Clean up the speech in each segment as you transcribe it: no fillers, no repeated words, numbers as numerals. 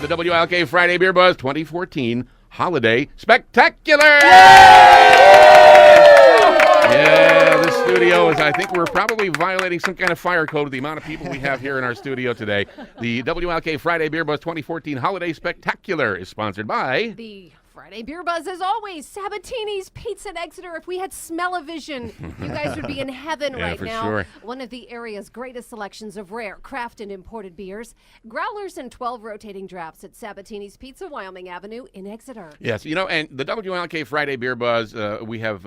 the WILK Friday Beer Buzz 2014 Holiday Spectacular! Yeah, this studio is, I think we're probably violating some kind of fire code with the amount of people we have here in our studio today. The WILK Friday Beer Buzz 2014 Holiday Spectacular is sponsored by... The Friday Beer Buzz, as always, Sabatini's Pizza in Exeter. If we had smell-o-vision, you guys would be in heaven right now. Sure. One of the area's greatest selections of rare, craft, and imported beers. Growlers and 12 rotating drafts at Sabatini's Pizza, Wyoming Avenue in Exeter. Yes, you know, and the WILK Friday Beer Buzz, we have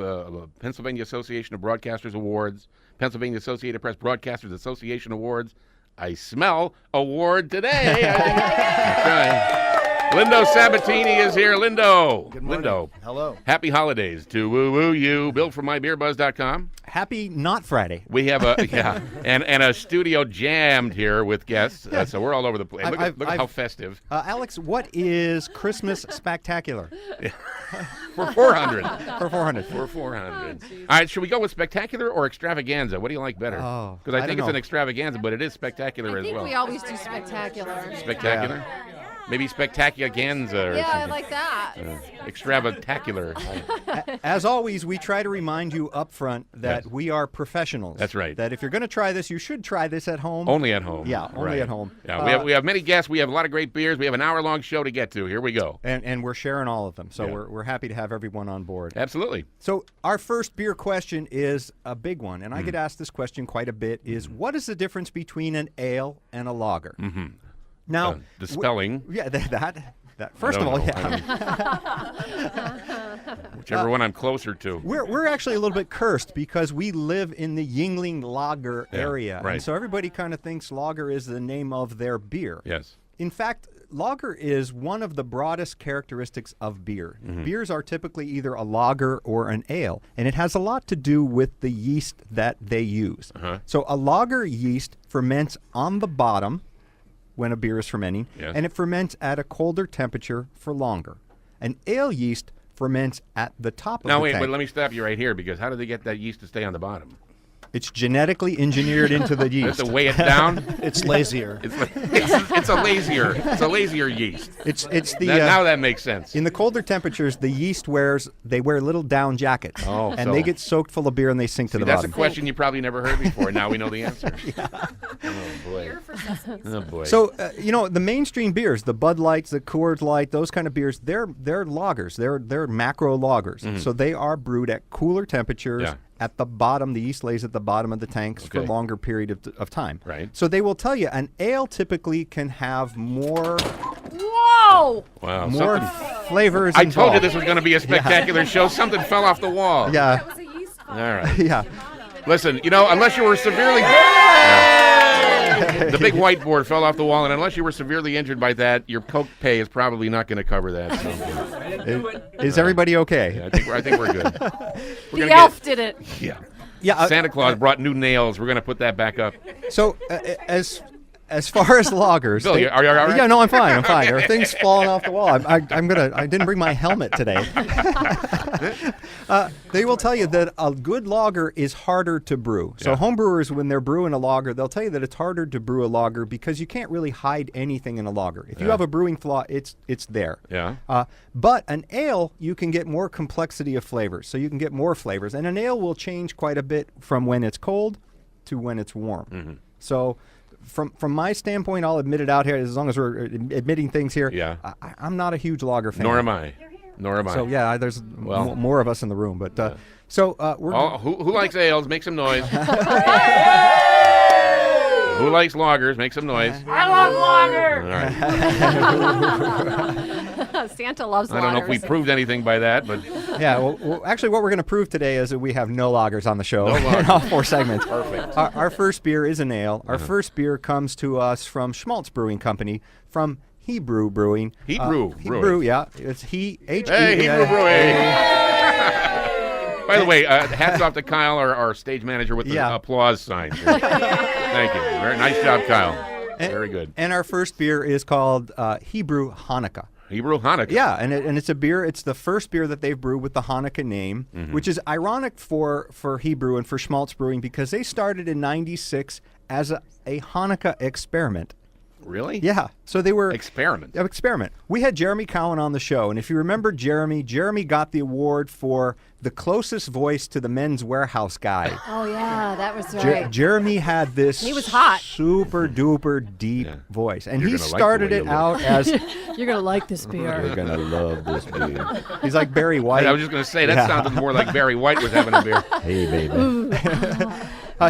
Pennsylvania Association of Broadcasters Awards, Pennsylvania Associated Press Broadcasters Association Awards. I smell award today. That's right. Lindo Sabatini is here. Lindo. Good morning. Lindo. Hello. Happy holidays to woo you. Bill from mybeerbuzz.com. Happy not Friday. We have and a studio jammed here with guests, so we're all over the place. Look at how festive. Alex, what is Christmas spectacular? For 400. For 400. For 400. All right, should we go with spectacular or extravaganza? What do you like better? Oh, Because I think don't it's an know. extravaganza, but it is spectacular I as think well. we always do spectacular. Spectacular? Maybe spectacularganza or Yeah, I something. like that. Extravatacular. As always, we try to remind you up front that Yes. we are professionals. That's right. That if you're going to try this, you should try this at home. Only at home. Yeah, only Right. at home. Yeah, we have many guests. We have a lot of great beers. We have an hour-long show to get to. Here we go. And we're sharing all of them. So Yeah. we're happy to have everyone on board. Absolutely. So our first beer question is a big one, and I get asked this question quite a bit, is what is the difference between an ale and a lager? Mm-hmm. Now, The spelling. that first I of don't all, know. yeah. Whichever one I'm closer to. We're actually a little bit cursed because we live in the Yuengling lager area. right. And so everybody kind of thinks lager is the name of their beer. Yes. In fact, lager is one of the broadest characteristics of beer. Mm-hmm. Beers are typically either a lager or an ale, and it has a lot to do with the yeast that they use. Uh-huh. So a lager yeast ferments on the bottom when a beer is fermenting, Yes. and it ferments at a colder temperature for longer. An ale yeast ferments at the top of Now, the wait, tank. but let me stop you right here because how do they get that yeast to stay on the bottom? It's genetically engineered into the They have yeast. to weigh it down? It's lazier. It's a lazier yeast. It's the Now that makes sense. in the colder temperatures, the yeast wear little down jackets, Oh, and so- they get soaked full of beer and they sink to the That's bottom. a question you probably never heard before. Now we know the answer. Oh, boy. Oh, boy. So the mainstream beers, the Bud Lights, the Coors Light, those kind of beers, they're lagers. They're macro lagers. So they are brewed at cooler temperatures. Yeah. At the bottom, the yeast lays at the bottom of the tanks for a Okay. longer period of time. Right. So they will tell you an ale typically can have more Whoa! wow. more something- flavors. I told you involved. this was going to be a spectacular show. Something fell off the wall. Yeah. All right. Yeah. Listen, unless you were severely... The big whiteboard fell off the wall, and unless you were severely injured by that, your Coke pay is probably not going to cover that. So. Is everybody okay? Yeah, I think we're good. We're The elf did it. Yeah. Yeah. Santa Claus brought new nails. We're going to put that back up. So as far as lagers, Bill, are you all right? Yeah, no, I'm fine. I'm fine. Everything's falling off the wall. I didn't bring my helmet today. They will tell you that a good lager is harder to brew. So Yeah. home brewers, when they're brewing a lager, they'll tell you that it's harder to brew a lager because you can't really hide anything in a lager. If you Yeah. have a brewing flaw, it's there. Yeah. But an ale, you can get more complexity of flavors. So you can get more flavors. And an ale will change quite a bit from when it's cold to when it's warm. Mm-hmm. So from my standpoint, I'll admit it out here, as long as we're admitting things here, Yeah. I'm not a huge lager fan. Nor am I. Nor am I. So, yeah, there's Well. more of us in the room. But so we're Who likes ales? Make some noise. Who likes lagers? Make some noise. I love lager. All right. Santa loves I don't know if we lagers. proved anything by that, but yeah. Well, actually, what we're going to prove today is that we have no lagers on the show. No in lagers. all 4 segments. Perfect. Our first beer is an ale. Our first beer comes to us from Schmaltz Brewing Company from Hebrew Brewing. Hebrew Hebrew, Brewing. yeah. It's Hebrew Hey, Hebrew Brewing. By the way, hats off to Kyle, our stage manager, with the Yeah. applause sign. Thank you. Very nice job, Kyle. Very good. And our first beer is called Hebrew Hanukkah. Hebrew Hanukkah. Yeah, and it's a beer. It's the first beer that they've brewed with the Hanukkah name, which is ironic for Hebrew and for Schmaltz Brewing because they started in '96 as a Hanukkah experiment. Really? Yeah. So they were Experiment. experiment. We had Jeremy Cowan on the show, and if you remember Jeremy got the award for the closest voice to the Men's Warehouse guy. Oh, yeah, that was right. Jeremy had this He was hot. super duper deep voice, and You're he gonna like the started way it you out as You're going to like this beer. "You're gonna love this beer." He's like Barry White. I was just going to say, that sounded more like Barry White was having a beer. Hey, baby.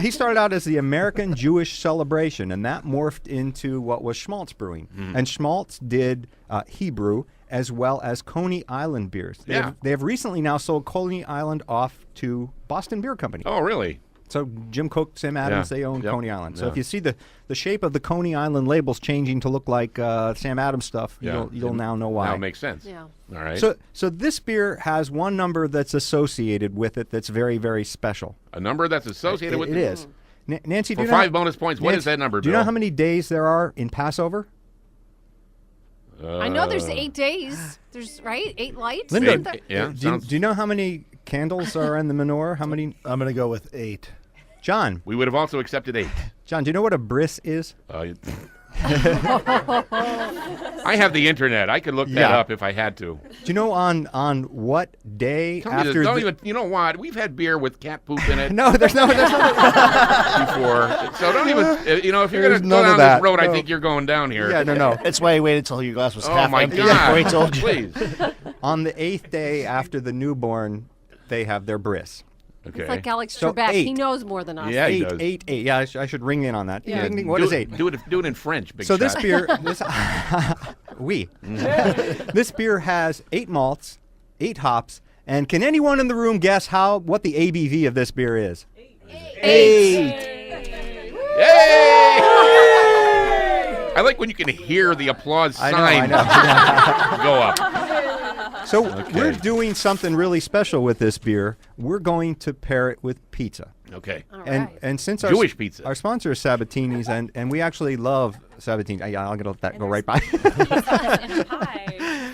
He started out as the American Jewish Celebration, and that morphed into what was Schmaltz Brewing. And Schmaltz did Hebrew as well as Coney Island beers. They have recently now sold Coney Island off to Boston Beer Company. Oh, really? So Jim Cook, Sam Adams, they own Yep. Coney Island. So Yeah. if you see the shape of the Coney Island labels changing to look like Sam Adams stuff, you'll now know why. Now it makes sense. Yeah. All right. So this beer has one number that's associated with it that's very, very special. A number that's associated with It is. Nancy, For do you know 5 bonus points, what is that number, Do you know Bill? how many days there are in Passover? I know there's 8 days. There's, right? 8 lights? Linda, Isn't there? Yeah. do you know how many candles are in the menorah? How many? I'm going to go with 8. John, We would have also accepted 8. do you know what a bris is? I have the internet. I could look that Yeah. up if I had to. Do you know on what day Tell me after this, don't the- even. You know what? We've had beer with cat poop in it No, there's no. before, so don't even. You know, if you're There's going to go none of down that. this road, I No. think you're going down here. Yeah, no. It's why you waited until your glass was Oh half my empty before he God! told you. Please. On the 8th day after the newborn, they have their bris. Okay. It's like Alex So Trebek. He 8. knows more than us. Yeah, he Eight, does. 8, 8. Yeah, I should ring in on that. Yeah. Ding, ding, What do is it, 8? Do it in French. Big So shot. this beer, this beer has 8 malts, 8 hops, and can anyone in the room guess what the ABV of this beer is? 8. Yay! I like when you can hear the applause I sign know. go up. So we're doing something really special with this beer. We're going to pair it with pizza. Okay. All And right. and since Jewish pizza. our sponsor is Sabatini's, and we actually love Sabatini. Yeah, I'm gonna let that go right by. Hi.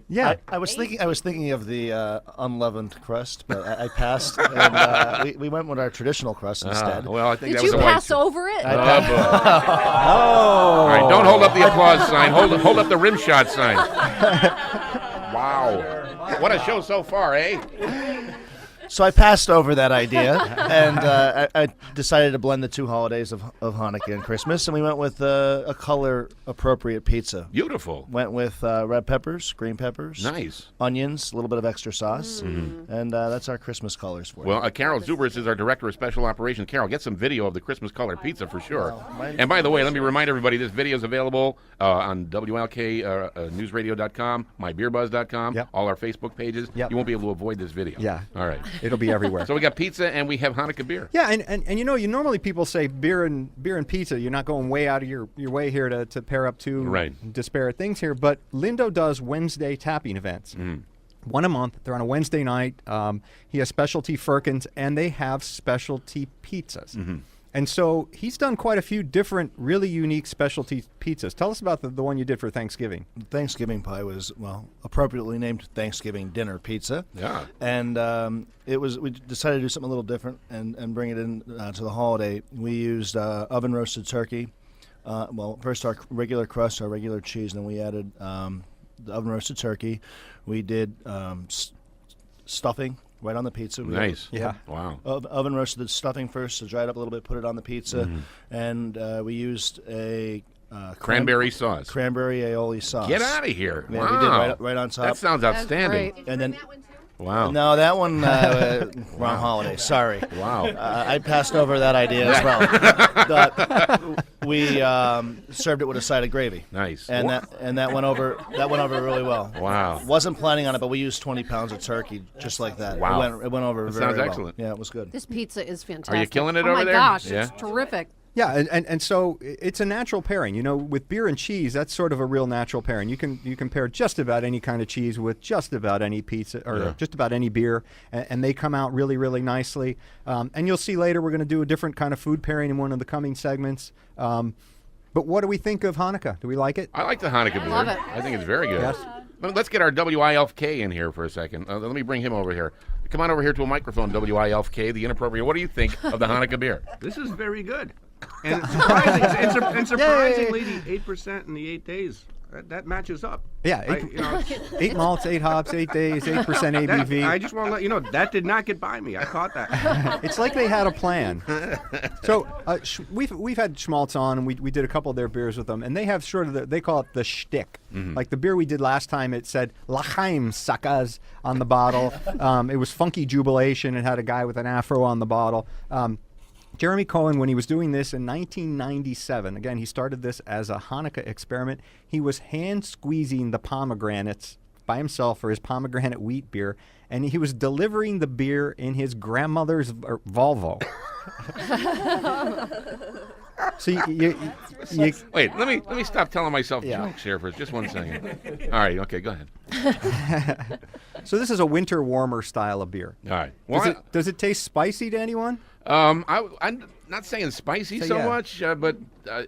Yeah. I was thinking of the unleavened crust, but I passed, and we went with our traditional crust instead. Well, I think Did that was you a pass white. over it? Oh, boy. All right, don't hold up the applause sign. Hold up the rim shot sign. Wow. What a show so far, eh? So I passed over that idea, and I decided to blend the 2 holidays of Hanukkah and Christmas, and we went with a color-appropriate pizza. Beautiful. Went with red peppers, green peppers, Nice. onions, a little bit of extra sauce, and that's our Christmas colors for it. Well, Carol Zubris is our director of special operations. Carol, get some video of the Christmas colored pizza for sure. And by the way, let me remind everybody, this video is available on WILK newsradio.com, mybeerbuzz.com, Yep. all our Facebook pages. Yep. You won't be able to avoid this video. Yeah. All right. It'll be everywhere. So we got pizza and we have Hanukkah beer. Yeah, and you know, you normally people say beer and pizza. You're not going way out of your way here to pair up two disparate things here. But Lindo does Wednesday tapping events. One a month. They're on a Wednesday night. He has specialty firkins, and they have specialty pizzas. And so he's done quite a few different, really unique specialty pizzas. Tell us about the one you did for Thanksgiving. Thanksgiving pie was, well, appropriately named Thanksgiving dinner pizza. Yeah. And we decided to do something a little different and bring it in to the holiday. We used oven roasted turkey. Well, first our regular crust, our regular cheese, and then we added the oven roasted turkey. We did stuffing right on the pizza. Nice. Yeah. Wow. Oven roasted the stuffing first to dry it up a little bit, put it on the pizza, and we used a Cranberry sauce. cranberry aioli sauce. Get out of here. Yeah, wow. we did right on top. That sounds That's outstanding. great. And then Wow. no, that one wrong holiday. Sorry. Wow. I passed over that idea as well. But we served it with a side of gravy. Nice. And that went over really well. Wow. Wasn't planning on it, but we used 20 pounds of turkey just like that. Wow. It went over That very sounds well. excellent. Yeah, it was good. This pizza is fantastic. killing it oh over my there? gosh, Yeah. it's terrific. Yeah, and so it's a natural pairing. You know, with beer and cheese, that's sort of a real natural pairing. You can pair just about any kind of cheese with just about any pizza or just about any beer, and they come out really, really nicely. And you'll see later we're going to do a different kind of food pairing in one of the coming segments. But what do we think of Hanukkah? Do we like it? I like the Hanukkah beer. love it. I think it's very good. Yes. Let's get our WILK in here for a second. Let me bring him over here. Come on over here to a microphone, WILK, the inappropriate. What do you think of the Hanukkah beer? This is very good. And it's surprisingly, the 8% in the 8 days, that matches up. Yeah, 8 malts, 8 hops, 8 days, 8% ABV. I just want to let you know, that did not get by me. I caught that. It's like they had a plan. So we've had Schmaltz on, and we did a couple of their beers with them, and they have sort of they call it the shtick. Like the beer we did last time, it said L'chaim Sakas on the bottle. It was Funky Jubilation. It had a guy with an afro on the bottle. Jeremy Cohen, when he was doing this in 1997, again, he started this as a Hanukkah experiment. He was hand squeezing the pomegranates by himself for his pomegranate wheat beer, and he was delivering the beer in his grandmother's Volvo. So you wait. Let me stop telling myself jokes here for just 1 second. All right. Okay. Go ahead. So this is a winter warmer style of beer. All right. Well, does it taste spicy to anyone? I'm not saying spicy so much, but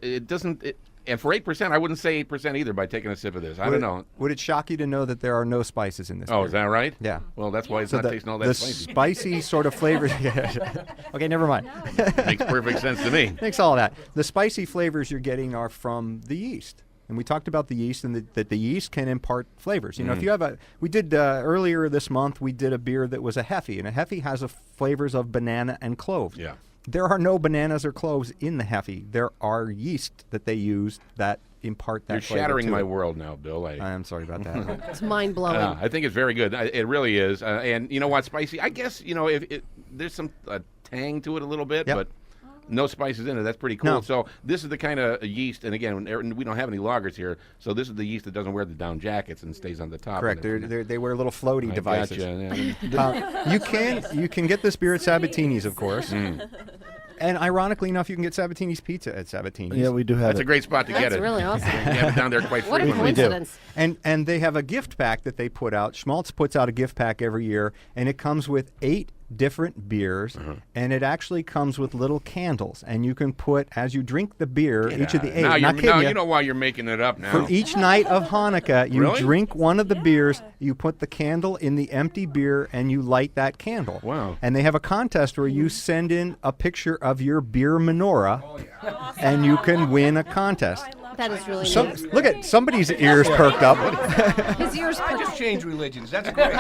it doesn't. And for 8%, I wouldn't say 8% either by taking a sip of this. I don't know. Would it shock you to know that there are no spices in this Oh, beer? is that right? Yeah. Well, that's why it's not tasting all that the spicy. Spicy sort of flavors. Okay, never mind. Makes perfect sense to me. Thanks all that. The spicy flavors you're getting are from the yeast. And we talked about the yeast and that the yeast can impart flavors. You know, if you have we did earlier this month, we did a beer that was a Hefe, and a Hefe has flavors of banana and clove. Yeah. There are no bananas or cloves in the Hefe. There are yeast that they use that impart that You're flavor shattering to my it. world now, Bill. I'm sorry about that. It's mind-blowing. I think it's very good. It really is. And you know what? Spicy, I guess, you know, if there's some tang to it a little bit, but no spices in it. That's pretty cool. No. So this is the kind of yeast, and again, we don't have any lagers here, so this is the yeast that doesn't wear the down jackets and stays on the top. Correct. They wear little floaty devices. Gotcha. You can get this beer at Sabatini's, of course. And ironically enough, you can get Sabatini's pizza at Sabatini's. Yeah, we do have That's a great spot to get it. That's really awesome. You have it down there quite What a frequently. coincidence. And they have a gift pack that they put out. Schmaltz puts out a gift pack every year, and it comes with 8 different beers, and it actually comes with little candles. And you can put, as you drink the beer, each of the 8. Now you know why you're making it up now. For each night of Hanukkah, you Really? drink one of the beers, you put the candle in the empty beer, and you light that candle. Wow. And they have a contest where you send in a picture of your beer menorah, and you can win a contest. That is really neat. Look at somebody's ears perked up. His ears I just changed religions. That's great.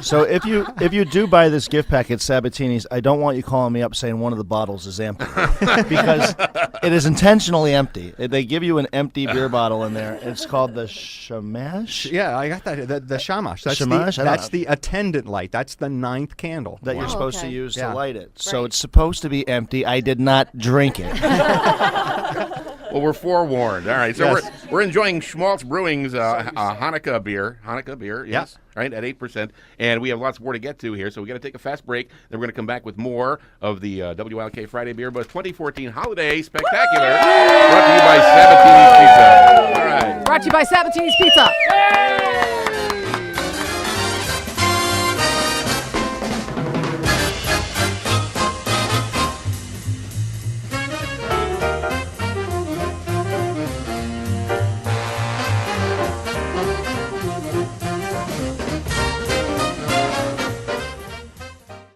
So if you do buy this gift pack at Sabatini's, I don't want you calling me up saying one of the bottles is empty because it is intentionally empty. They give you an empty beer bottle in there. It's called the shamash. Yeah, I got that. The shamash. That's Shamash? that's the attendant light. That's the 9th candle. That you're supposed to Okay. use Yeah. to light it. So Right. it's supposed to be empty. I did not drink it. Well, we're forewarned. All right, so Yes. we're enjoying Schmaltz Brewing's Hanukkah beer, yes, right, at 8%, and we have lots more to get to here, so we got to take a fast break. Then we're going to come back with more of the WILK Friday Beer Buzz 2014 Holiday Spectacular, brought to you by Sabatini's Pizza. All right. Brought to you by Sabatini's Pizza.